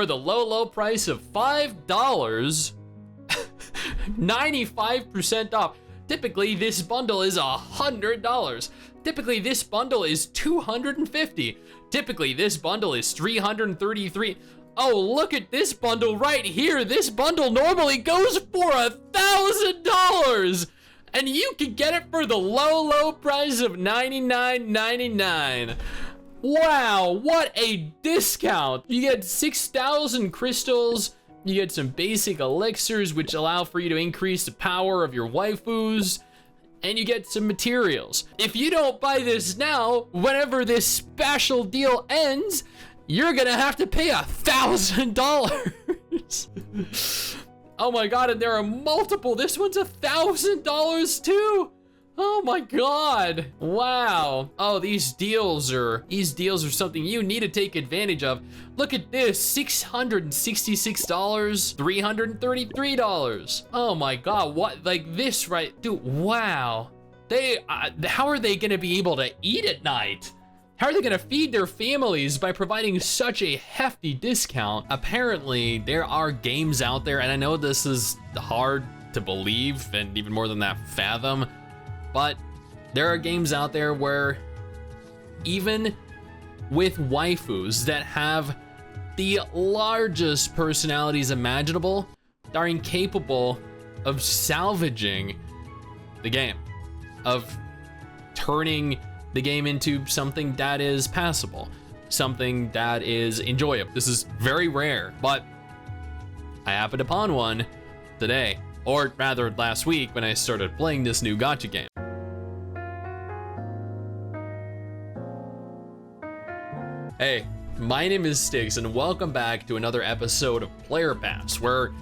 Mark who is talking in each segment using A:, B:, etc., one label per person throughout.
A: For the low price of $5, 95% off. Typically, this bundle is $100. Typically, this bundle is $250. Typically, this bundle is $333. Oh, look at this bundle right here. This bundle normally goes for $1,000. And you can get it for the low price of $99.99. Wow, what a discount. You get 6,000 crystals. You get some basic elixirs, which allow for you to increase the power of your waifus. And you get some materials. If you don't buy this now, whenever this special deal ends, you're gonna have to pay $1,000. Oh my God, and there are multiple. This one's $1,000 too. Oh my God. Wow. Oh, these deals are something you need to take advantage of. Look at this, $666, $333. Oh my God, what, like this, right? Dude, wow. How are they gonna be able to eat at night? How are they gonna feed their families by providing such a hefty discount? Apparently, there are games out there, and I know this is hard to believe, and even more than that, fathom, but there are games out there where even with waifus that have the largest personalities imaginable, are incapable of salvaging the game, of turning the game into something that is passable, something that is enjoyable. This is very rare, but I happened upon one today, or rather last week when I started playing this new gacha game. Hey, my name is Stix, and welcome back to another episode of Player Pass, where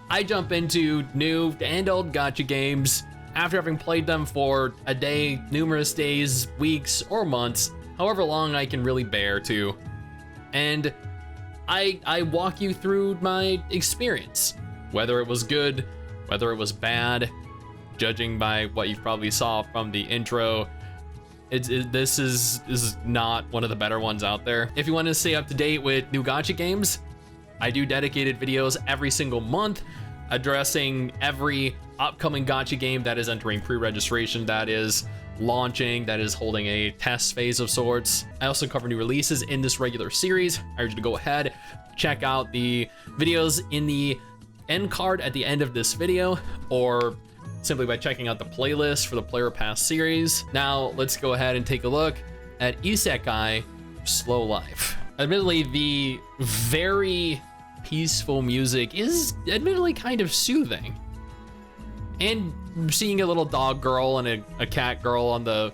A: I jump into new and old gacha games after having played them for a day, numerous days, weeks, or months, however long I can really bear to. And I walk you through my experience, whether it was good, whether it was bad, judging by what you probably saw from the intro. This is not one of the better ones out there. If you want to stay up to date with new gacha games, I do dedicated videos every single month addressing every upcoming gacha game that is entering pre-registration, that is launching, that is holding a test phase of sorts. I also cover new releases in this regular series. I urge you to go ahead, check out the videos in the end card at the end of this video, or simply by checking out the playlist for the Player Pass series. Now, let's go ahead and take a look at Isekai Slow Life. Admittedly, the very peaceful music is admittedly kind of soothing. And seeing a little dog girl and a cat girl on the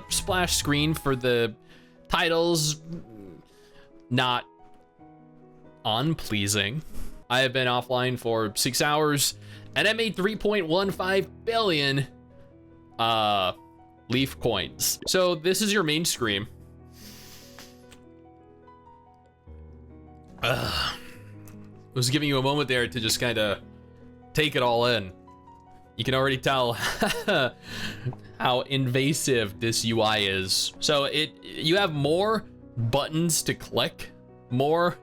A: splash screen for the titles, not unpleasing. I have been offline for 6 hours, and I made 3.15 billion leaf coins. So this is your main screen. I was giving you a moment there to just kind of take it all in. You can already tell how invasive this UI is. So you have more buttons to click, more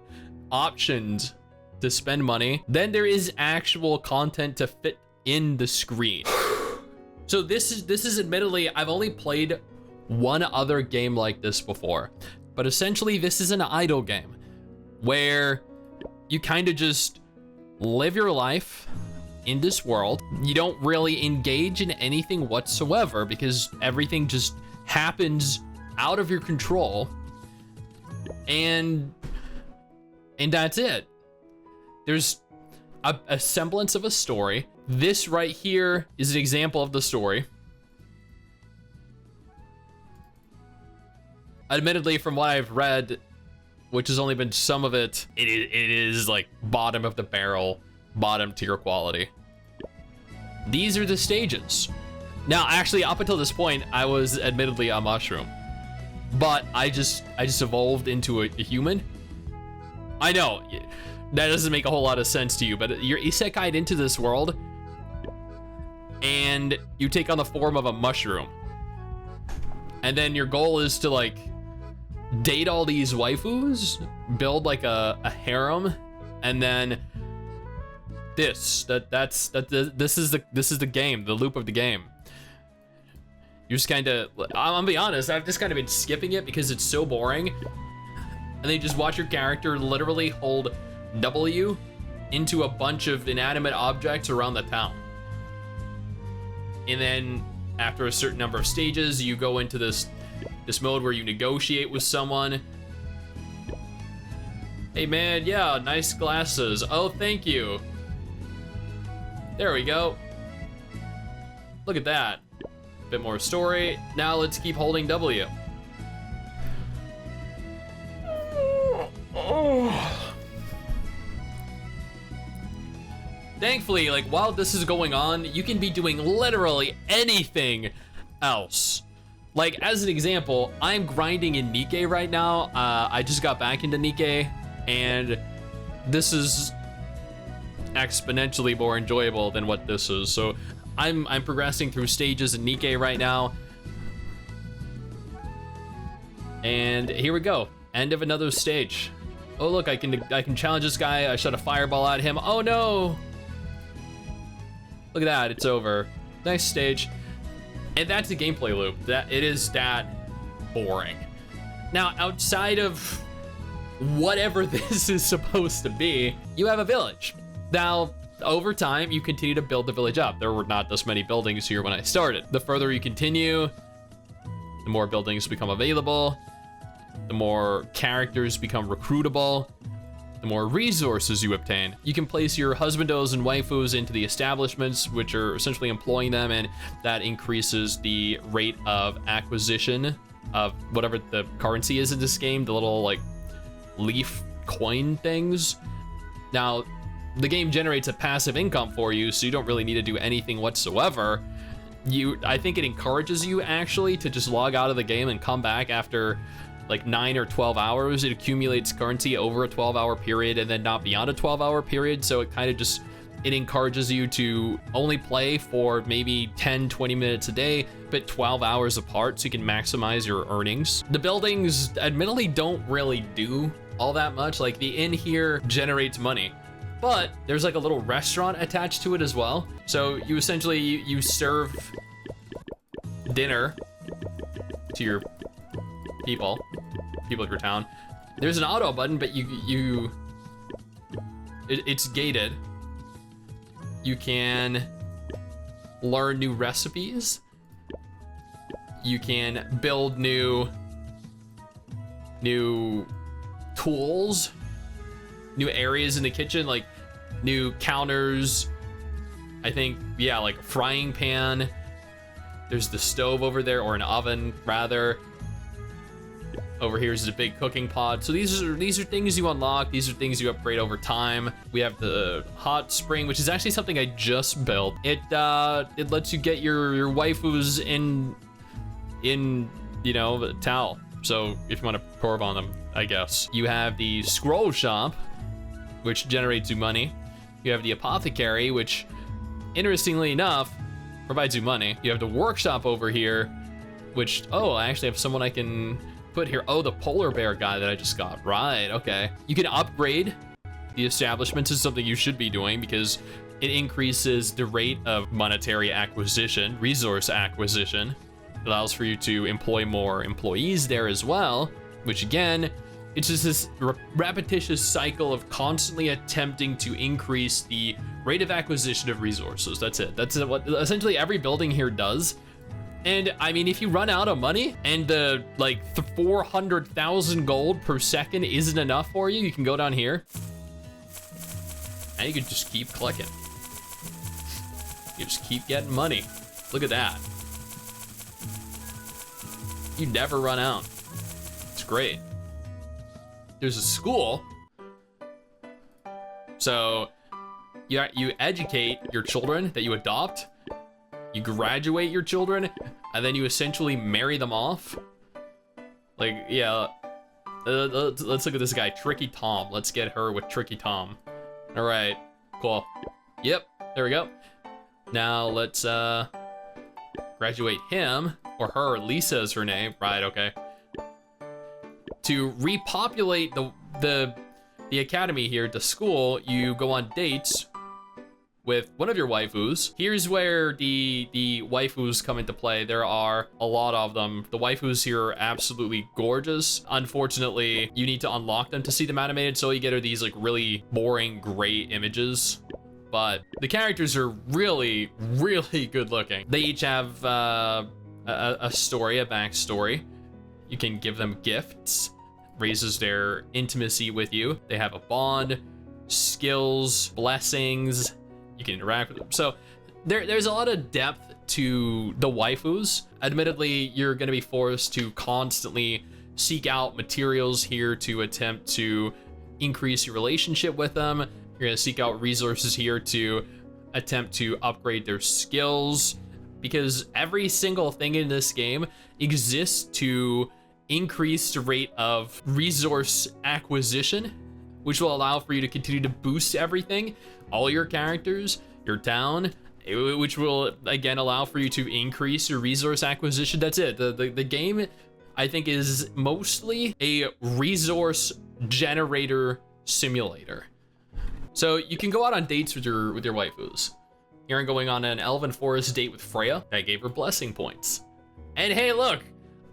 A: options to spend money, then there is actual content to fit in the screen. So this is admittedly, I've only played one other game like this before, but essentially this is an idle game where you kind of just live your life in this world. You don't really engage in anything whatsoever because everything just happens out of your control, and that's it. There's a semblance of a story. This right here is an example of the story. Admittedly, from what I've read, which has only been some of it, it is like bottom of the barrel, bottom tier quality. These are the stages. Now, actually, up until this point, I was admittedly a mushroom, but I just evolved into a human. I know that doesn't make a whole lot of sense to you, but you're isekai'd into this world, and you take on the form of a mushroom, and then your goal is to like date all these waifus, build like a harem, and then this is the game, the loop of the game. You just kind of, I'm gonna be honest, I've just kind of been skipping it because it's so boring. And then you just watch your character literally hold W into a bunch of inanimate objects around the town. And then after a certain number of stages, you go into this mode where you negotiate with someone. Hey man, yeah, nice glasses. Oh, thank you. There we go. Look at that. Bit more story. Now let's keep holding W. Thankfully, like, while this is going on, you can be doing literally anything else. Like, as an example, I'm grinding in Nikkei right now. I just got back into Nikkei, and this is exponentially more enjoyable than what this is. So I'm progressing through stages in Nikkei right now. And here we go. End of another stage. Oh look, I can challenge this guy. I shot a fireball at him. Oh no! Look at that, it's over. Nice stage. And that's the gameplay loop. That it is that boring. Now, outside of whatever this is supposed to be, you have a village. Now, over time, you continue to build the village up. There were not this many buildings here when I started. The further you continue, the more buildings become available, the more characters become recruitable, the more resources you obtain. You can place your husbandos and waifus into the establishments, which are essentially employing them, and that increases the rate of acquisition of whatever the currency is in this game, the little like leaf coin things. Now, the game generates a passive income for you, so you don't really need to do anything whatsoever. I think it encourages you actually to just log out of the game and come back after like 9 or 12 hours. It accumulates currency over a 12-hour period and then not beyond a 12-hour period. So it kind of just, it encourages you to only play for maybe 10, 20 minutes a day, but 12 hours apart so you can maximize your earnings. The buildings admittedly don't really do all that much. Like the inn here generates money, but there's like a little restaurant attached to it as well. So you essentially, you serve dinner to your people of your town. There's an auto button, but it's gated. You can learn new recipes. You can build new tools, new areas in the kitchen, like new counters. I think, yeah, like a frying pan. There's the stove over there, or an oven rather. Over here is the big cooking pod. So these are things you unlock. These are things you upgrade over time. We have the hot spring, which is actually something I just built. It lets you get your waifus in you know, the towel. So if you want to pour on them, I guess. You have the scroll shop, which generates you money. You have the apothecary, which interestingly enough provides you money. You have the workshop over here, which, oh, I actually have someone I can put here. Oh, the polar bear guy that I just got. Right, okay. You can upgrade the establishments. Is something you should be doing because it increases the rate of monetary acquisition, resource acquisition. It allows for you to employ more employees there as well, which again, it's just this repetitious cycle of constantly attempting to increase the rate of acquisition of resources. That's it. That's what essentially every building here does. And I mean, if you run out of money and the like 400,000 gold per second isn't enough for you, you can go down here and you can just keep clicking. You just keep getting money. Look at that. You never run out. It's great. There's a school. So you educate your children that you adopt. You graduate your children, and then you essentially marry them off. Like, yeah. Let's look at this guy, Tricky Tom. Let's get her with Tricky Tom. All right, cool. Yep, there we go. Now let's graduate him, or her. Lisa is her name. Right, okay. to repopulate the academy here, the school, you go on dates with one of your waifus. Here's where the waifus come into play. There are a lot of them. The waifus here are absolutely gorgeous. Unfortunately, you need to unlock them to see them animated, so you get are these like really boring gray images. But the characters are really, really good looking. They each have a story, a backstory. You can give them gifts, raises their intimacy with you. They have a bond, skills, blessings. You can interact with them. So there's a lot of depth to the waifus. Admittedly, you're going to be forced to constantly seek out materials here to attempt to increase your relationship with them. You're going to seek out resources here to attempt to upgrade their skills, because every single thing in this game exists to increase the rate of resource acquisition, which will allow for you to continue to boost everything, all your characters, your town, which will again allow for you to increase your resource acquisition. That's it. The game, I think, is mostly a resource generator simulator. So you can go out on dates with your waifus. Here I'm going on an elven forest date with Freya. I gave her blessing points. And hey, look,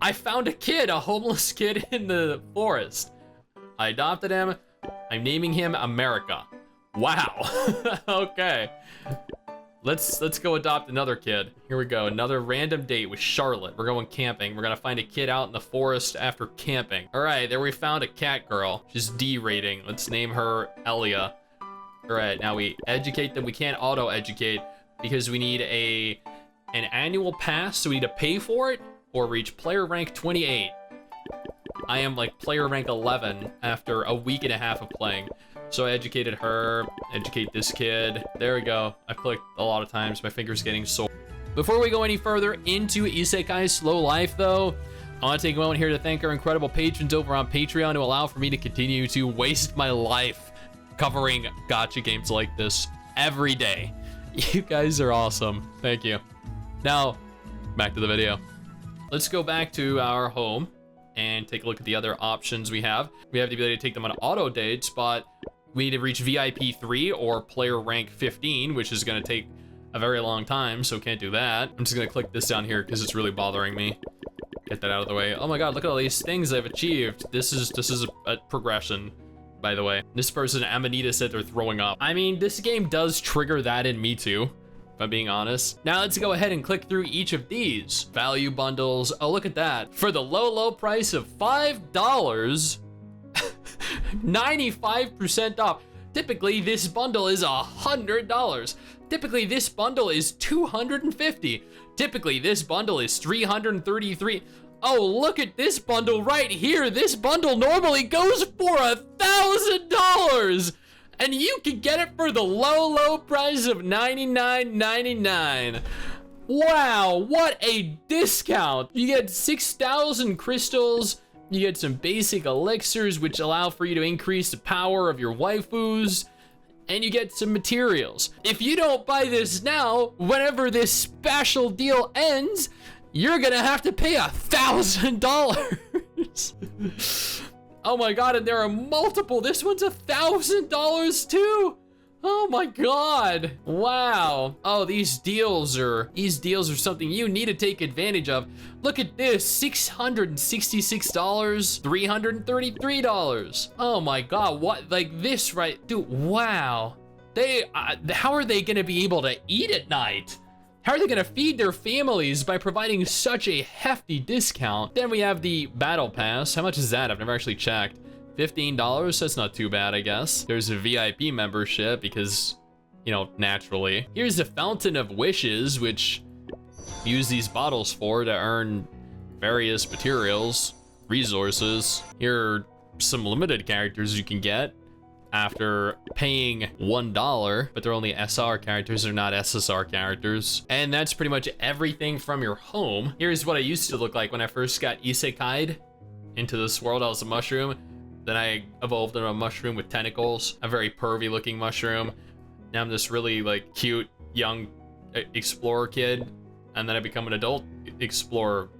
A: I found a kid, a homeless kid in the forest. I adopted him. I'm naming him America. Wow. Okay. Let's go adopt another kid. Here we go. Another random date with Charlotte. We're going camping. We're gonna find a kid out in the forest after camping. All right, there we found a cat girl. She's D rating. Let's name her Elia. All right, now we educate them. We can't auto-educate because we need an annual pass, so we need to pay for it or reach player rank 28. I am like player rank 11 after a week and a half of playing. So I educated her, educate this kid. There we go. I clicked a lot of times. My finger's getting sore. Before we go any further into Isekai Slow Life, though, I want to take a moment here to thank our incredible patrons over on Patreon who allow for me to continue to waste my life covering gacha games like this every day. You guys are awesome. Thank you. Now, back to the video. Let's go back to our home and take a look at the other options we have. We have the ability to take them on auto dates, but we need to reach VIP 3 or player rank 15, which is going to take a very long time, so can't do that. I'm just going to click this down here because it's really bothering me. Get that out of the way. Oh my god, look at all these things I've achieved. This is a progression, by the way. This person, Amanita, said they're throwing up. I mean, this game does trigger that in me too, if I'm being honest. Now let's go ahead and click through each of these. Value bundles. Oh, look at that. For the low price of $5, 95% off. Typically, this bundle is $100. Typically, this bundle is $250. Typically, this bundle is $333. Oh, look at this bundle right here. This bundle normally goes for $1,000. And you can get it for the low price of $99.99. Wow, what a discount. You get 6,000 crystals. You get some basic elixirs, which allow for you to increase the power of your waifus. And you get some materials. If you don't buy this now, whenever this special deal ends, you're gonna have to pay $1,000. Oh my god, and there are multiple. This one's $1,000 too. Oh my god. Wow. Oh, these deals are something you need to take advantage of. Look at this, $666, $333. Oh my god, what, like this, right? Dude, wow. How are they gonna be able to eat at night? How are they gonna feed their families by providing such a hefty discount? Then we have the battle pass. How much is that? I've never actually checked. $15, that's not too bad, I guess. There's a VIP membership because, you know, naturally. Here's the Fountain of Wishes, which you use these bottles for to earn various materials, resources. Here are some limited characters you can get after paying $1, but they're only SR characters, they're not SSR characters. And that's pretty much everything from your home. Here's what I used to look like when I first got isekai'd into this world. I was a mushroom. Then I evolved into a mushroom with tentacles, a very pervy looking mushroom. Now I'm this really like cute young explorer kid. And then I become an adult explorer,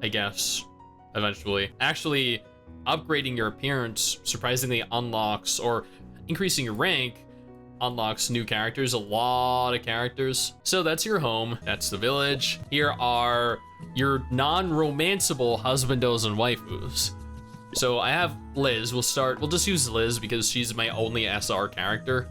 A: I guess, eventually. Actually, upgrading your appearance surprisingly unlocks, or increasing your rank unlocks new characters, a lot of characters. So that's your home, that's the village. Here are your non-romanceable husbandos and waifus. So I have Liz. We'll just use Liz because she's my only SR character.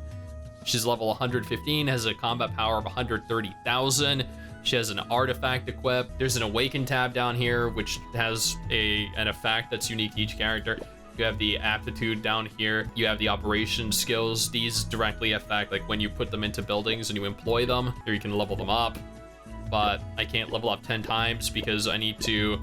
A: She's level 115, has a combat power of 130,000. She has an artifact equipped. There's an awaken tab down here, which has an effect that's unique to each character. You have the aptitude down here. You have the operation skills. These directly affect like when you put them into buildings and you employ them. Here you can level them up, but I can't level up 10 times because I need to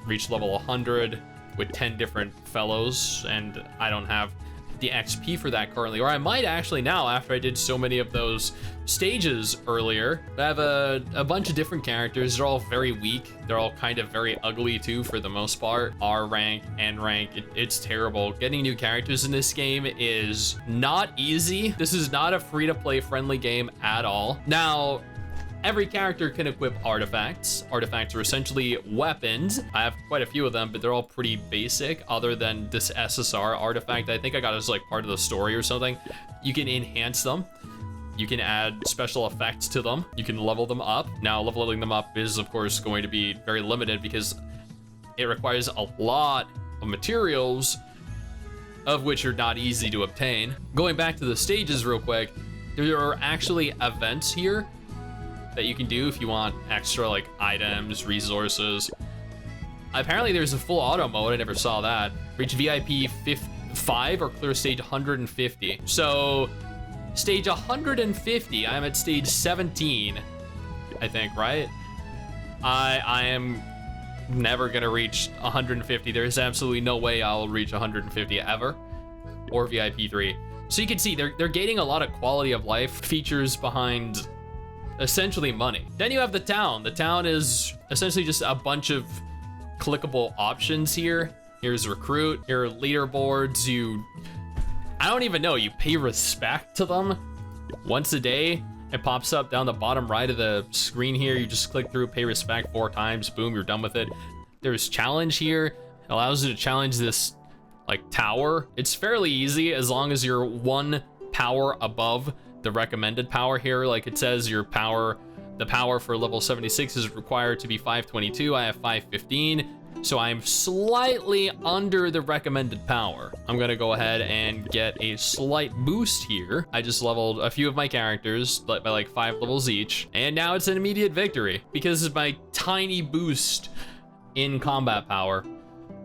A: reach level 100 with 10 different fellows, and I don't have the XP for that currently, or I might actually now after I did so many of those stages earlier. I have a bunch of different characters. They're all very weak. They're all kind of very ugly too for the most part. R rank, N rank, it's terrible. Getting new characters in this game is not easy. This is not a free-to-play friendly game at all. Now, every character can equip artifacts. Artifacts are essentially weapons. I have quite a few of them, but they're all pretty basic other than this SSR artifact. I think I got as like part of the story or something. You can enhance them. You can add special effects to them. You can level them up. Now, leveling them up is of course going to be very limited because it requires a lot of materials, of which are not easy to obtain. Going back to the stages real quick, there are actually events here that you can do if you want extra like items, resources. Apparently there's a full auto mode. I never saw that. Reach VIP 5 or clear stage 150. So stage 150, I'm at stage 17, I think, right? I am never gonna reach 150. There's absolutely no way I'll reach 150 ever, or VIP 3. So you can see they're gaining a lot of quality of life features behind essentially money. Then you have the town. The town is essentially just a bunch of clickable options here. Here's recruit, here are leaderboards. I don't even know, you pay respect to them once a day. It pops up down the bottom right of the screen here. You just click through, pay respect 4 times, boom, you're done with it. There's challenge here. It allows you to challenge this like tower. It's fairly easy as long as you're 1 power above the recommended power here. Like it says the power for level 76 is required to be 522. I have 515, so I'm slightly under the recommended power. I'm gonna go ahead and get a slight boost here. I just leveled a few of my characters by like 5 levels each, and now it's an immediate victory because of my tiny boost in combat power.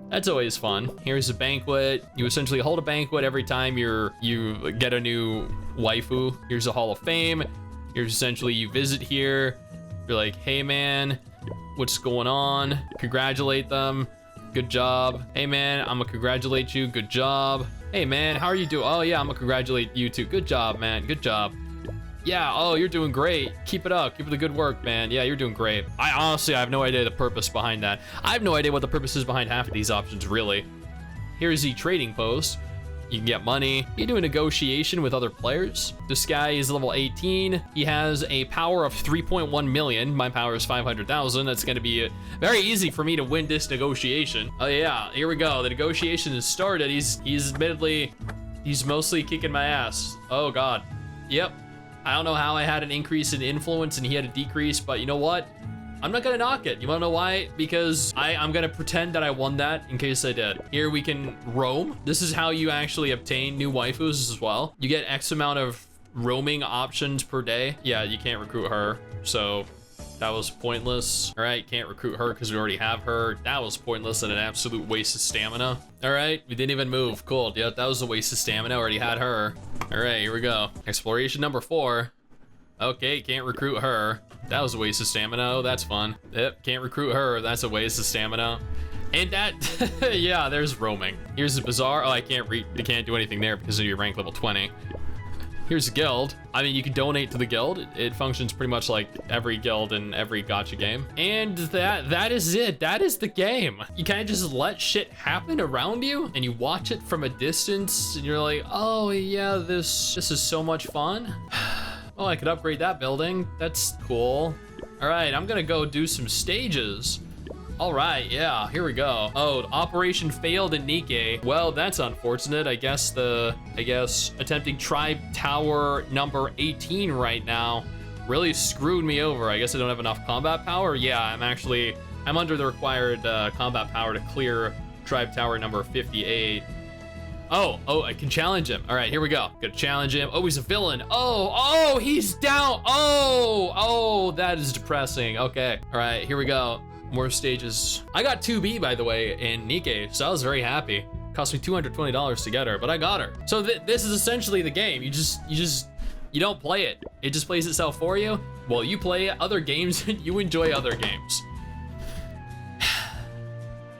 A: That's always fun. Here's a banquet. You essentially hold a banquet every time you get a new waifu. Here's a Hall of Fame. Here's essentially you visit here. You're like, hey man, what's going on? Congratulate them. Good job. Hey man, I'm gonna congratulate you. Good job. Hey man, how are you doing? Oh yeah, I'm gonna congratulate you too. Good job, man. Good job. Yeah, oh, you're doing great. Keep it up. Keep up the good work, man. Yeah, you're doing great. I have no idea the purpose behind that. I have no idea what the purpose is behind half of these options, really. Here's the trading post. You can get money. You do a negotiation with other players. This guy is level 18. He has a power of 3.1 million. My power is 500,000. That's going to be very easy for me to win this negotiation. Oh yeah, here we go. The negotiation has started. He's mostly kicking my ass. Oh God. Yep. I don't know how I had an increase in influence and he had a decrease, but you know what? I'm not gonna knock it. You wanna know why? Because I'm gonna pretend that I won that in case I did. Here we can roam. This is how you actually obtain new waifus as well. You get X amount of roaming options per day. Yeah, you can't recruit her, so that was pointless. All right, can't recruit her because we already have her. That was pointless and an absolute waste of stamina. All right, we didn't even move. Cool, yeah, that was a waste of stamina. Already had her. All right, here we go. Exploration number 4. Okay, can't recruit her. That was a waste of stamina. Oh, that's fun. Yep, can't recruit her. That's a waste of stamina. And that, yeah, there's roaming. Here's the bazaar. Oh, I can't do anything there because of your rank level 20. Here's a guild. I mean, you can donate to the guild. It functions pretty much like every guild in every gacha game. And that is it. That is the game. You kind of just let shit happen around you and you watch it from a distance and you're like, oh yeah, this is so much fun. Oh, I could upgrade that building. That's cool. All right, I'm gonna go do some stages. All right, yeah, here we go. Oh, operation failed in Nikkei. Well, that's unfortunate. I guess attempting Tribe Tower number 18 right now really screwed me over. I guess I don't have enough combat power. Yeah, I'm under the required combat power to clear Tribe Tower number 58. Oh, I can challenge him. All right, here we go. Gonna challenge him. Oh, he's a villain. Oh, he's down. Oh, that is depressing. Okay, all right, here we go. More stages. I got 2B, by the way, in Nikkei, so I was very happy. Cost me $220 to get her, but I got her. So this is essentially the game. You don't play it. It just plays itself for you. Well, you play other games and you enjoy other games.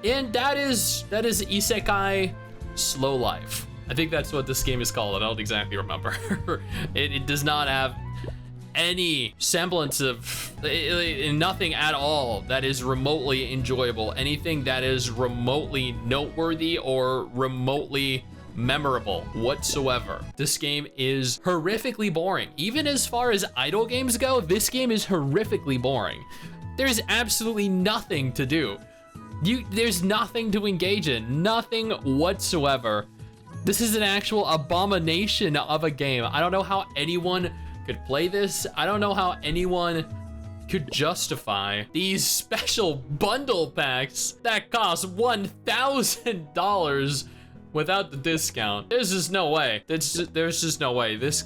A: And that is Isekai Slow Life. I think that's what this game is called. I don't exactly remember. It does not have any semblance of nothing at all that is remotely enjoyable, anything that is remotely noteworthy or remotely memorable whatsoever. This game is horrifically boring. Even as far as idle games go, this game is horrifically boring. There's absolutely nothing to do. There's nothing to engage in, nothing whatsoever. This is an actual abomination of a game. I don't know how anyone could play this. I don't know how anyone could justify these special bundle packs that cost $1,000 without the discount. There's just no way. There's just no way. This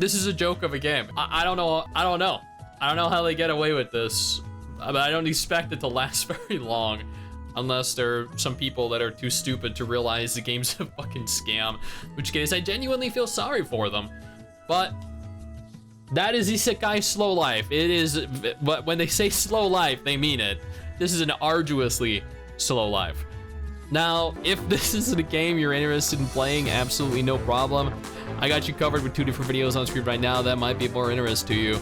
A: is a joke of a game. I don't know how they get away with this, but I don't expect it to last very long. Unless there are some people that are too stupid to realize the game's a fucking scam, in which case I genuinely feel sorry for them. But that is Isekai Slow Life. It is, but when they say slow life, they mean it. This is an arduously slow life. Now, if this isn't a game you're interested in playing, absolutely no problem. I got you covered with 2 different videos on screen right now that might be of more interest to you.